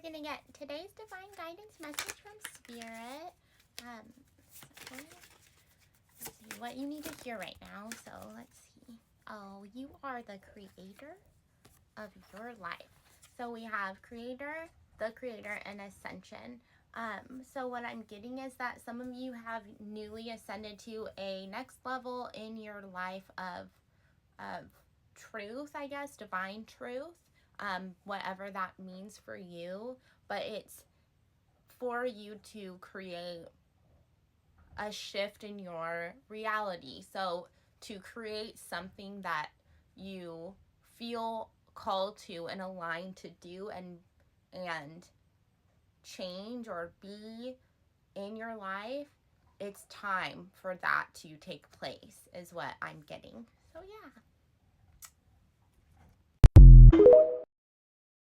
going to get today's divine guidance message from Spirit. So let's see what you need to hear right now. So let's see. Oh, you are the creator of your life. So we have creator, the creator, and ascension. So what I'm getting is that some of you have newly ascended to a next level in your life of truth, I guess, divine truth, whatever that means for you. But it's for you to create a shift in your reality. So to create something that you feel called to and aligned to do and change or be in your life, it's time for that to take place is what I'm getting. So yeah.